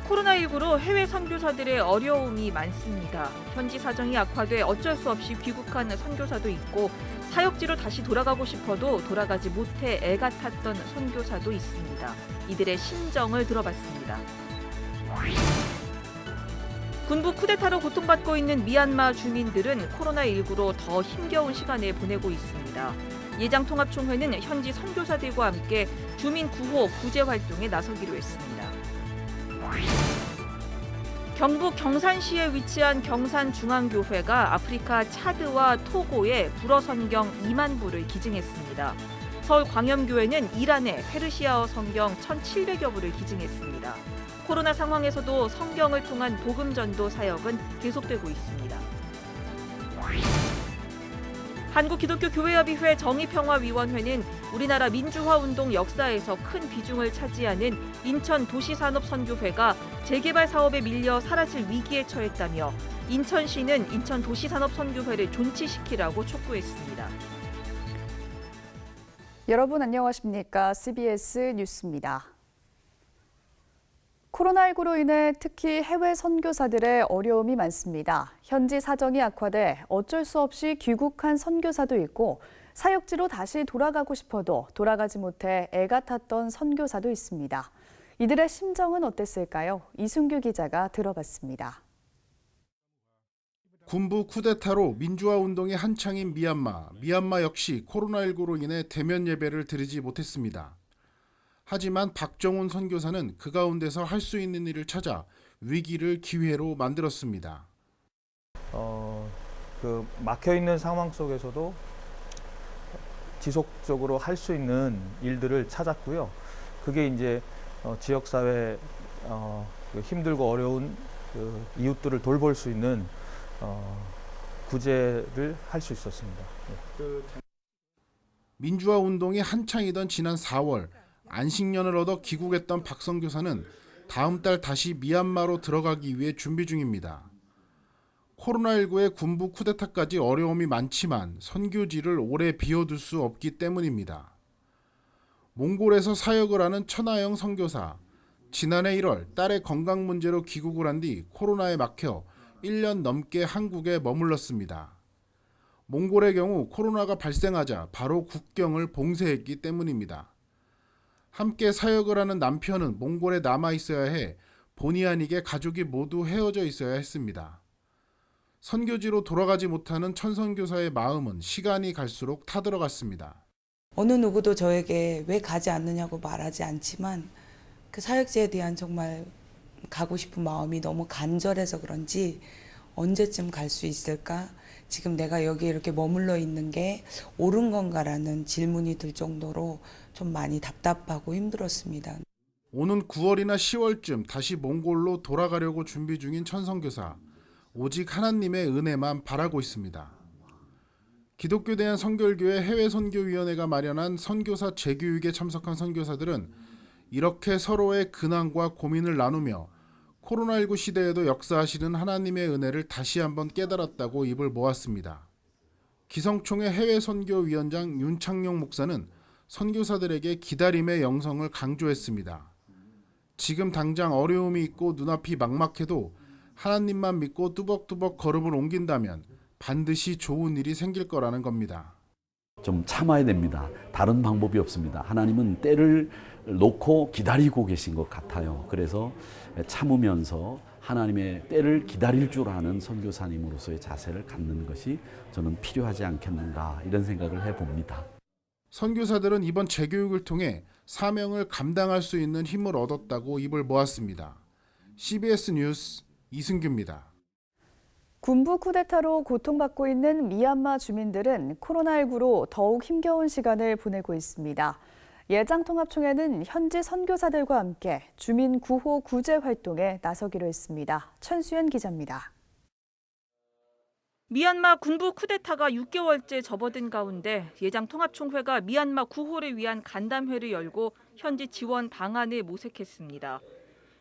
코로나19로 해외 선교사들의 어려움이 많습니다. 현지 사정이 악화돼 어쩔 수 없이 귀국한 선교사도 있고 사역지로 다시 돌아가고 싶어도 돌아가지 못해 애가 탔던 선교사도 있습니다. 이들의 심정을 들어봤습니다. 군부 쿠데타로 고통받고 있는 미얀마 주민들은 코로나19로 더 힘겨운 시간을 보내고 있습니다. 예장통합총회는 현지 선교사들과 함께 주민 구호 구제 활동에 나서기로 했습니다. 경북 경산시에 위치한 경산중앙교회가 아프리카 차드와 토고에 불어 성경 2만 부를 기증했습니다. 서울광염교회는 이란에 페르시아어 성경 1,700여 부를 기증했습니다. 코로나 상황에서도 성경을 통한 복음 전도 사역은 계속되고 있습니다. 한국기독교교회협의회 정의평화위원회는 우리나라 민주화운동 역사에서 큰 비중을 차지하는 인천도시산업선교회가 재개발 사업에 밀려 사라질 위기에 처했다며 인천시는 인천도시산업선교회를 존치시키라고 촉구했습니다. 여러분 안녕하십니까? CBS 뉴스입니다. 코로나19로 인해 특히 해외 선교사들의 어려움이 많습니다. 현지 사정이 악화돼 어쩔 수 없이 귀국한 선교사도 있고 사역지로 다시 돌아가고 싶어도 돌아가지 못해 애가 탔던 선교사도 있습니다. 이들의 심정은 어땠을까요? 이순규 기자가 들어봤습니다. 군부 쿠데타로 민주화 운동이 한창인 미얀마 역시 코로나19로 인해 대면 예배를 드리지 못했습니다. 하지만 박정훈 선교사는 그 가운데서 할 수 있는 일을 찾아 위기를 기회로 만들었습니다. 막혀 있는 상황 속에서도 지속적으로 할 수 있는 일들을 찾았고요. 그게 이제 지역 사회 힘들고 어려운 이웃들을 돌볼 수 있는 구제를 할 수 있었습니다. 민주화 운동이 한창이던 지난 4월 안식년을 얻어 귀국했던 박 선교사는 다음 달 다시 미얀마로 들어가기 위해 준비 중입니다. 코로나19의 군부 쿠데타까지 어려움이 많지만 선교지를 오래 비워둘 수 없기 때문입니다. 몽골에서 사역을 하는 천하영 선교사, 지난해 1월 딸의 건강 문제로 귀국을 한 뒤 코로나에 막혀 1년 넘게 한국에 머물렀습니다. 몽골의 경우 코로나가 발생하자 바로 국경을 봉쇄했기 때문입니다. 함께 사역을 하는 남편은 몽골에 남아 있어야 해 본의 아니게 가족이 모두 헤어져 있어야 했습니다. 선교지로 돌아가지 못하는 천 선교사의 마음은 시간이 갈수록 타들어갔습니다. 어느 누구도 저에게 왜 가지 않느냐고 말하지 않지만 그 사역지에 대한 정말 가고 싶은 마음이 너무 간절해서 그런지 언제쯤 갈 수 있을까? 지금 내가 여기 이렇게 머물러 있는 게 옳은 건가라는 질문이 들 정도로 좀 많이 답답하고 힘들었습니다. 오는 9월이나 10월쯤 다시 몽골로 돌아가려고 준비 중인 천 선교사. 오직 하나님의 은혜만 바라고 있습니다. 기독교 대한선결교회 해외선교위원회가 마련한 선교사 재교육에 참석한 선교사들은 이렇게 서로의 근황과 고민을 나누며 코로나19 시대에도 역사하시는 하나님의 은혜를 다시 한번 깨달았다고 입을 모았습니다. 기성총회 해외선교위원장 윤창용 목사는 선교사들에게 기다림의 영성을 강조했습니다. 지금 당장 어려움이 있고 눈앞이 막막해도 하나님만 믿고 뚜벅뚜벅 걸음을 옮긴다면 반드시 좋은 일이 생길 거라는 겁니다. 좀 참아야 됩니다. 다른 방법이 없습니다. 하나님은 때를 놓고 기다리고 계신 것 같아요. 그래서 참으면서 하나님의 때를 기다릴 줄 아는 선교사님으로서의 자세를 갖는 것이 저는 필요하지 않겠는가 이런 생각을 해봅니다. 선교사들은 이번 재교육을 통해 사명을 감당할 수 있는 힘을 얻었다고 입을 모았습니다. CBS 뉴스 이승규입니다. 군부 쿠데타로 고통받고 있는 미얀마 주민들은 코로나19로 더욱 힘겨운 시간을 보내고 있습니다. 예장통합총회는 현지 선교사들과 함께 주민 구호 구제 활동에 나서기로 했습니다. 천수연 기자입니다. 미얀마 군부 쿠데타가 6개월째 접어든 가운데 예장통합총회가 미얀마 구호를 위한 간담회를 열고 현지 지원 방안을 모색했습니다.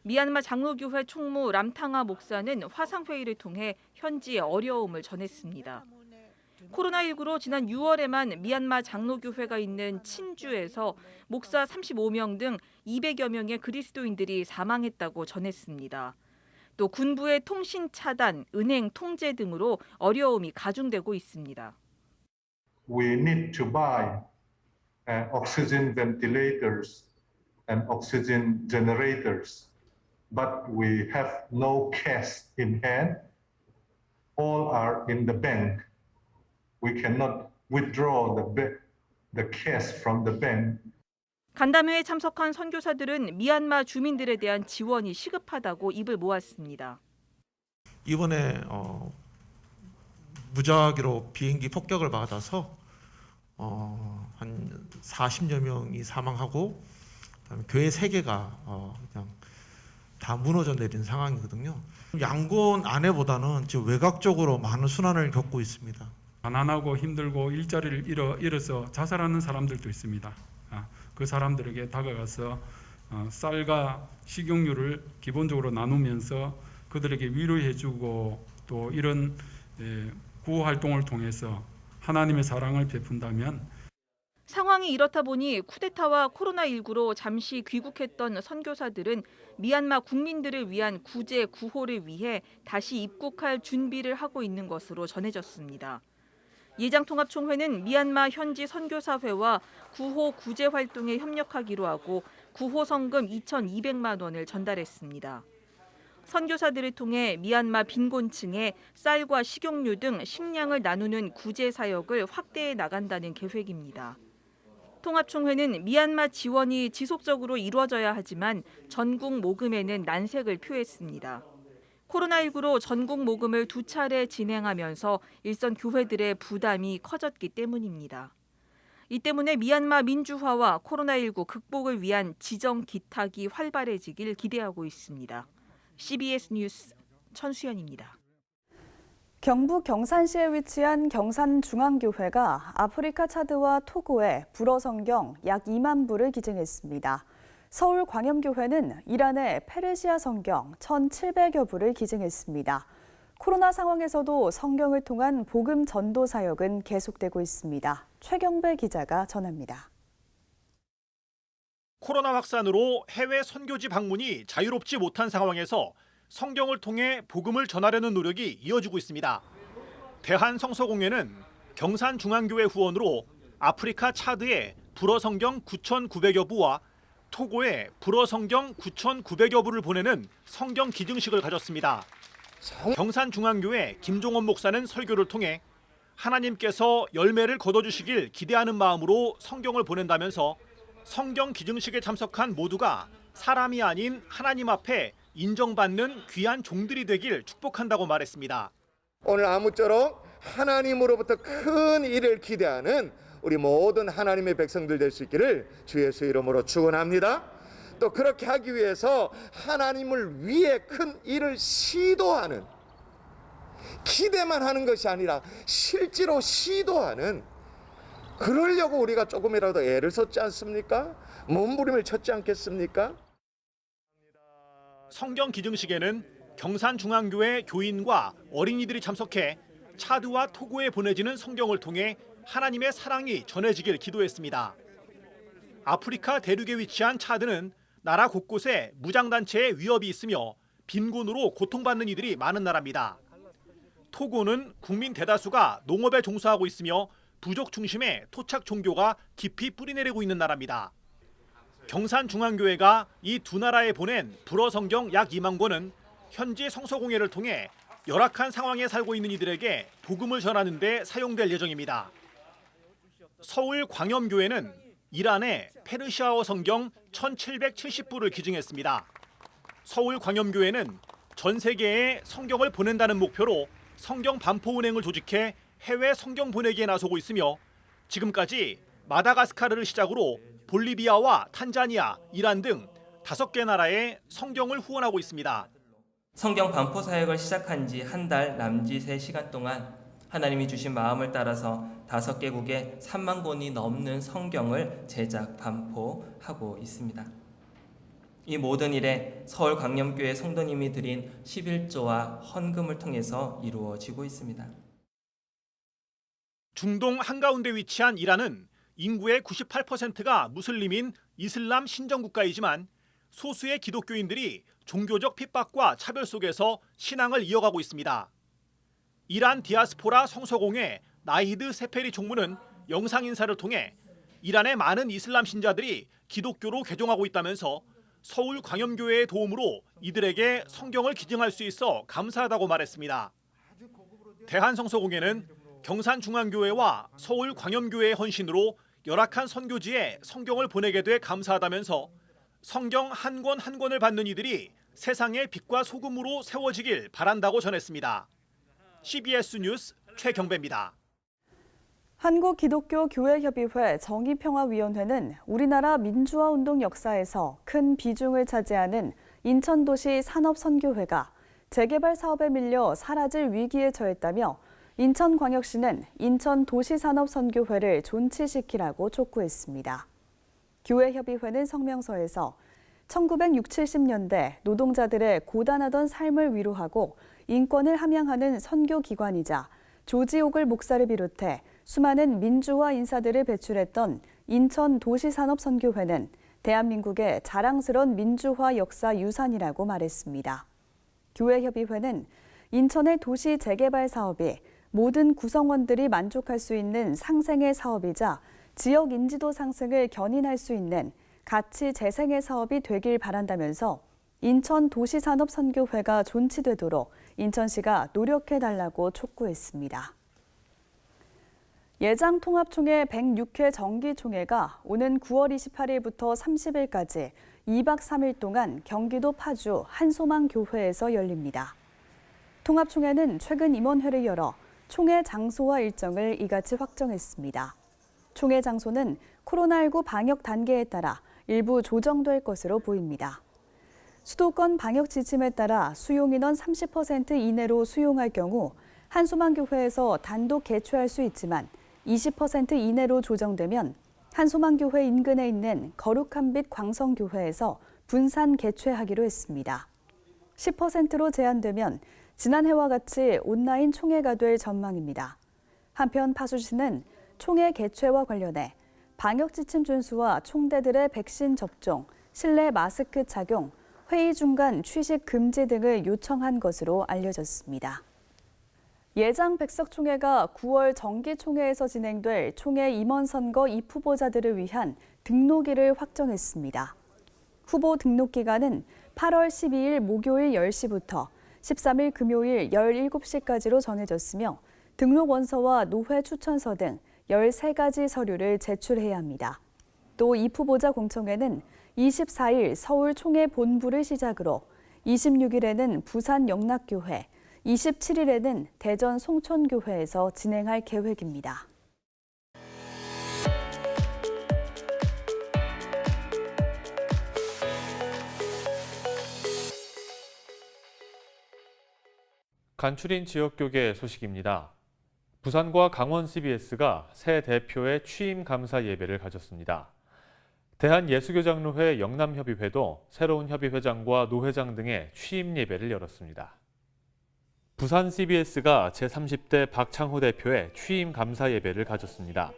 미얀마 장로교회 총무 람탕아 목사는 화상회의를 통해 현지의 어려움을 전했습니다. 코로나19로 지난 6월에만 미얀마 장로교회가 있는 친주에서 목사 35명 등 200여 명의 그리스도인들이 사망했다고 전했습니다. 또 군부의 통신 차단, 은행 통제 등으로 어려움이 가중되고 있습니다. We need to buy oxygen ventilators and oxygen generators, but we have no cash in hand. All are in the bank. We cannot withdraw the cash from the bank. 간담회에 참석한 선교사들은 미얀마 주민들에 대한 지원이 시급하다고 입을 모았습니다. 이번에 무작위로 비행기 폭격을 받아서 한 40여 명이 사망하고 그다음에 교회 3개가 그냥 다 무너져 내린 상황이거든요. 양곤 안에보다는 지금 외곽적으로 많은 순환을 겪고 있습니다. 가난하고 힘들고 일자리를 잃어서 자살하는 사람들도 있습니다. 그 사람들에게 다가가서 쌀과 식용유를 기본적으로 나누면서 그들에게 위로해주고 또 이런 구호 활동을 통해서 하나님의 사랑을 베푼다면 상황이 이렇다 보니 쿠데타와 코로나19로 잠시 귀국했던 선교사들은 미얀마 국민들을 위한 구제 구호를 위해 다시 입국할 준비를 하고 있는 것으로 전해졌습니다. 예장통합총회는 미얀마 현지 선교사회와 구호 구제 활동에 협력하기로 하고 구호 성금 2,200만 원을 전달했습니다. 선교사들을 통해 미얀마 빈곤층에 쌀과 식용유 등 식량을 나누는 구제 사역을 확대해 나간다는 계획입니다. 통합총회는 미얀마 지원이 지속적으로 이루어져야 하지만 전국 모금에는 난색을 표했습니다. 코로나19로 전국 모금을 2차례 진행하면서 일선 교회들의 부담이 커졌기 때문입니다. 이 때문에 미얀마 민주화와 코로나19 극복을 위한 지정 기탁이 활발해지길 기대하고 있습니다. CBS 뉴스 천수연입니다. 경북 경산시에 위치한 경산중앙교회가 아프리카 차드와 토고에 불어 성경 약 2만 부를 기증했습니다. 서울 광염교회는 이란의 페르시아 성경 1,700여 부를 기증했습니다. 코로나 상황에서도 성경을 통한 복음 전도 사역은 계속되고 있습니다. 최경배 기자가 전합니다. 코로나 확산으로 해외 선교지 방문이 자유롭지 못한 상황에서 성경을 통해 복음을 전하려는 노력이 이어지고 있습니다. 대한성서공회는 경산중앙교회 후원으로 아프리카 차드에 불어 성경 9,900여 부와 토고에 불어 성경 9,900여 부를 보내는 성경 기증식을 가졌습니다. 경산중앙교회 김종원 목사는 설교를 통해 하나님께서 열매를 거둬주시길 기대하는 마음으로 성경을 보낸다면서 성경 기증식에 참석한 모두가 사람이 아닌 하나님 앞에 인정받는 귀한 종들이 되길 축복한다고 말했습니다. 오늘 아무쪼록 하나님으로부터 큰 일을 기대하는 우리 모든 하나님의 백성들 될 수 있기를 주 예수 이름으로 축원합니다. 또 그렇게 하기 위해서 하나님을 위해 큰 일을 시도하는, 기대만 하는 것이 아니라 실제로 시도하는, 그러려고 우리가 조금이라도 애를 썼지 않습니까? 몸부림을 쳤지 않겠습니까? 성경 기증식에는 경산중앙교회 교인과 어린이들이 참석해 차드와 토고에 보내지는 성경을 통해 하나님의 사랑이 전해지길 기도했습니다. 아프리카 대륙에 위치한 차드는 나라 곳곳에 무장단체의 위협이 있으며 빈곤으로 고통받는 이들이 많은 나라입니다. 토고는 국민 대다수가 농업에 종사하고 있으며 부족 중심의 토착 종교가 깊이 뿌리내리고 있는 나라입니다. 경산중앙교회가 이 두 나라에 보낸 불어 성경 약 2만 권은 현지 성서공회를 통해 열악한 상황에 살고 있는 이들에게 복음을 전하는 데 사용될 예정입니다. 서울 광염교회는 이란의 페르시아어 성경 1,770부를 기증했습니다. 서울 광염교회는 전 세계에 성경을 보낸다는 목표로 성경 반포 운행을 조직해 해외 성경 보내기에 나서고 있으며 지금까지 마다가스카르를 시작으로 볼리비아와 탄자니아, 이란 등 5개 나라에 성경을 후원하고 있습니다. 성경 반포 사역을 시작한 지 한 달 남짓의 시간 동안 하나님이 주신 마음을 따라서 5개국에 3만 권이 넘는 성경을 제작, 반포하고 있습니다. 이 모든 일에 서울 광염교회 성도님이 드린 11조와 헌금을 통해서 이루어지고 있습니다. 중동 한가운데 위치한 이란은 인구의 98%가 무슬림인 이슬람 신정국가이지만 소수의 기독교인들이 종교적 핍박과 차별 속에서 신앙을 이어가고 있습니다. 이란 디아스포라 성서공회 나히드 세페리 총무는 영상 인사를 통해 이란의 많은 이슬람 신자들이 기독교로 개종하고 있다면서 서울 광염교회의 도움으로 이들에게 성경을 기증할 수 있어 감사하다고 말했습니다. 대한성서공회는 경산중앙교회와 서울 광염교회의 헌신으로 열악한 선교지에 성경을 보내게 돼 감사하다면서 성경 한 권 한 권을 받는 이들이 세상의 빛과 소금으로 세워지길 바란다고 전했습니다. CBS 뉴스 최경배입니다. 한국기독교교회협의회 정의평화위원회는 우리나라 민주화운동 역사에서 큰 비중을 차지하는 인천도시 산업선교회가 재개발 사업에 밀려 사라질 위기에 처했다며 인천광역시는 인천도시산업선교회를 존치시키라고 촉구했습니다. 교회협의회는 성명서에서 1960, 70년대 노동자들의 고단하던 삶을 위로하고 인권을 함양하는 선교기관이자 조지 오글 목사를 비롯해 수많은 민주화 인사들을 배출했던 인천도시산업선교회는 대한민국의 자랑스러운 민주화 역사 유산이라고 말했습니다. 교회협의회는 인천의 도시 재개발 사업이 모든 구성원들이 만족할 수 있는 상생의 사업이자 지역 인지도 상승을 견인할 수 있는 가치 재생의 사업이 되길 바란다면서 인천도시산업선교회가 존치되도록 인천시가 노력해달라고 촉구했습니다. 예장통합총회 106회 정기총회가 오는 9월 28일부터 30일까지 2박 3일 동안 경기도 파주 한소망교회에서 열립니다. 통합총회는 최근 임원회를 열어 총회 장소와 일정을 이같이 확정했습니다. 총회 장소는 코로나19 방역 단계에 따라 일부 조정될 것으로 보입니다. 수도권 방역 지침에 따라 수용 인원 30% 이내로 수용할 경우 한소망교회에서 단독 개최할 수 있지만 20% 이내로 조정되면 한소망교회 인근에 있는 거룩한빛 광성교회에서 분산 개최하기로 했습니다. 10%로 제한되면 지난해와 같이 온라인 총회가 될 전망입니다. 한편 파주시는 총회 개최와 관련해 방역 지침 준수와 총대들의 백신 접종, 실내 마스크 착용, 회의 중간 취식 금지 등을 요청한 것으로 알려졌습니다. 예장 백석총회가 9월 정기총회에서 진행될 총회 임원 선거 입 후보자들을 위한 등록일을 확정했습니다. 후보 등록 기간은 8월 12일 목요일 10시부터 13일 금요일 17시까지로 정해졌으며 등록 원서와 노회 추천서 등 13가지 서류를 제출해야 합니다. 또 입 후보자 공청회는 24일 서울 총회 본부를 시작으로 26일에는 부산 영락교회, 27일에는 대전 송촌교회에서 진행할 계획입니다. 간추린 지역교계 소식입니다. 부산과 강원 CBS가 새 대표의 취임 감사 예배를 가졌습니다. 대한예수교장로회 영남협의회도 새로운 협의회장과 노회장 등의 취임 예배를 열었습니다. 부산 CBS가 제30대 박창호 대표의 취임 감사 예배를 가졌습니다.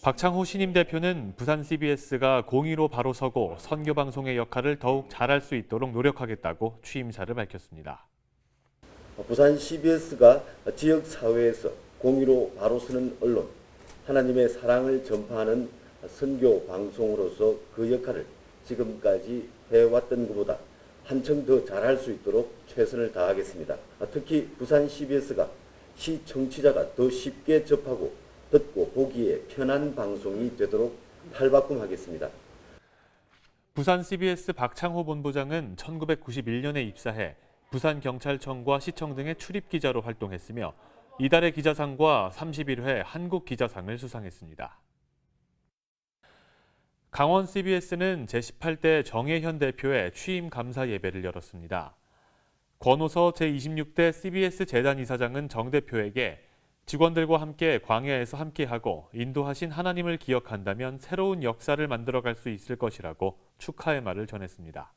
박창호 신임 대표는 부산 CBS가 공의로 바로 서고 선교방송의 역할을 더욱 잘할 수 있도록 노력하겠다고 취임사를 밝혔습니다. 부산 CBS가 지역사회에서 공의로 바로 서는 언론, 하나님의 사랑을 전파하는 선교 방송으로서 그 역할을 지금까지 해왔던 것보다 한층 더 잘할 수 있도록 최선을 다하겠습니다. 특히 부산 CBS가 시청취자가 더 쉽게 접하고 듣고 보기에 편한 방송이 되도록 탈바꿈하겠습니다. 부산 CBS 박창호 본부장은 1991년에 입사해 부산경찰청과 시청 등의 출입기자로 활동했으며 이달의 기자상과 31회 한국기자상을 수상했습니다. 강원 CBS는 제18대 정혜현 대표의 취임 감사 예배를 열었습니다. 권오서 제26대 CBS 재단 이사장은 정 대표에게 직원들과 함께 광야에서 함께하고 인도하신 하나님을 기억한다면 새로운 역사를 만들어갈 수 있을 것이라고 축하의 말을 전했습니다.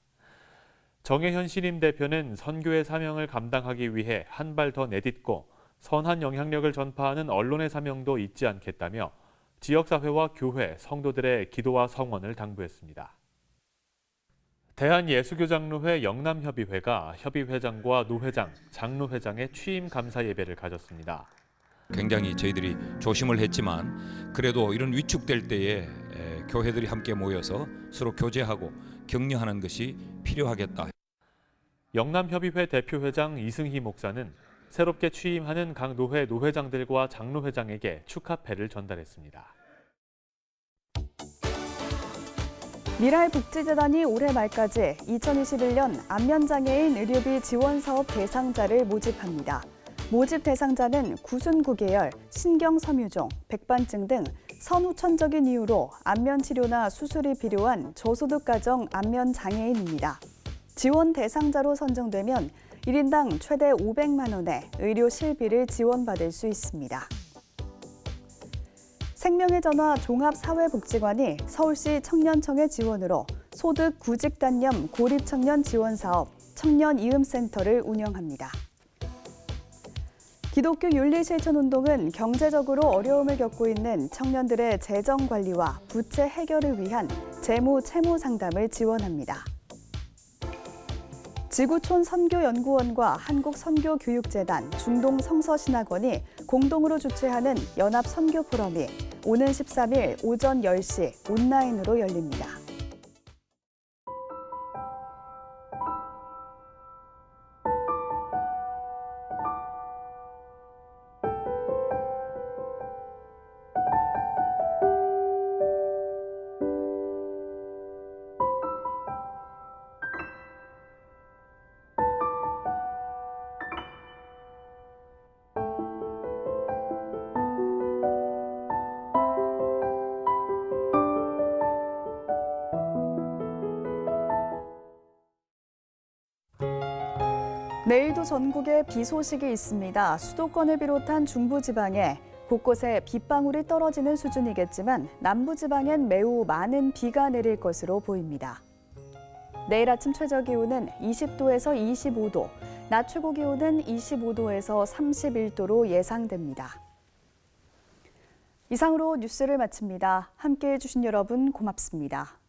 정혜현 신임 대표는 선교의 사명을 감당하기 위해 한 발 더 내딛고 선한 영향력을 전파하는 언론의 사명도 잊지 않겠다며 지역사회와 교회, 성도들의 기도와 성원을 당부했습니다. 대한예수교장로회 영남협의회가 협의회장과 노회장, 장로회장의 취임 감사 예배를 가졌습니다. 굉장히 저희들이 조심을 했지만 그래도 이런 위축될 때에 교회들이 함께 모여서 서로 교제하고 격려하는 것이 필요하겠다. 영남협의회 대표회장 이승희 목사는 새롭게 취임하는 각 노회 노회장들과 장로회장에게 축하패를 전달했습니다. 미랄복지재단이 올해 말까지 2021년 안면장애인 의료비 지원사업 대상자를 모집합니다. 모집 대상자는 구순구계열, 신경섬유종, 백반증 등 선후천적인 이유로 안면치료나 수술이 필요한 저소득가정 안면장애인입니다. 지원 대상자로 선정되면 1인당 최대 500만 원의 의료 실비를 지원받을 수 있습니다. 생명의 전화 종합사회복지관이 서울시 청년청의 지원으로 소득 구직단념 고립청년 지원사업 청년이음센터를 운영합니다. 기독교 윤리실천운동은 경제적으로 어려움을 겪고 있는 청년들의 재정관리와 부채 해결을 위한 재무 채무 상담을 지원합니다. 지구촌 선교연구원과 한국선교교육재단, 중동성서신학원이 공동으로 주최하는 연합선교포럼이 오는 13일 오전 10시 온라인으로 열립니다. 내일도 전국에 비 소식이 있습니다. 수도권을 비롯한 중부지방에 곳곳에 빗방울이 떨어지는 수준이겠지만 남부지방엔 매우 많은 비가 내릴 것으로 보입니다. 내일 아침 최저기온은 20도에서 25도, 낮 최고기온은 25도에서 31도로 예상됩니다. 이상으로 뉴스를 마칩니다. 함께해 주신 여러분 고맙습니다.